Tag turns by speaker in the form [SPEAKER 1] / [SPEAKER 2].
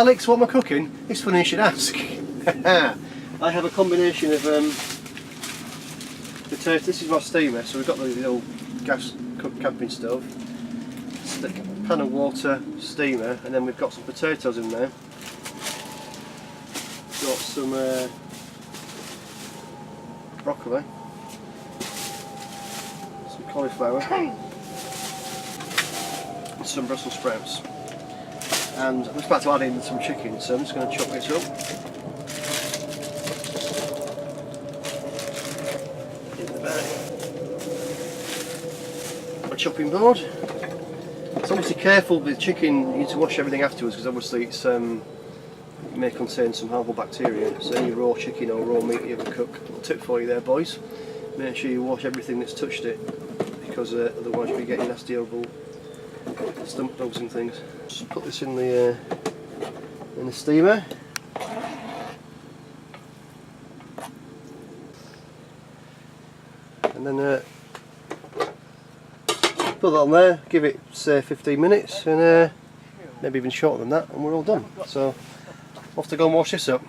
[SPEAKER 1] Alex, what am I cooking? It's funny you should ask. I have a combination of potatoes. This is my steamer, so we've got the old gas cooked camping stove, stick a pan of water, steamer, and then we've got some potatoes in there. Got some broccoli, some cauliflower, and some Brussels sprouts. And I'm just about to add in some chicken, so I'm just going to chop this up. In the bag. A chopping board. So obviously careful with chicken, you need to wash everything afterwards because obviously it's it may contain some harmful bacteria. So any raw chicken or raw meat you ever cook, little tip for you there, boys. Make sure you wash everything that's touched it, because otherwise you'll be getting nasty horrible stump bugs and things. Just put this in the steamer. And then put that on there, give it say 15 minutes and maybe even shorter than that, and we're all done. So off to go and wash this up.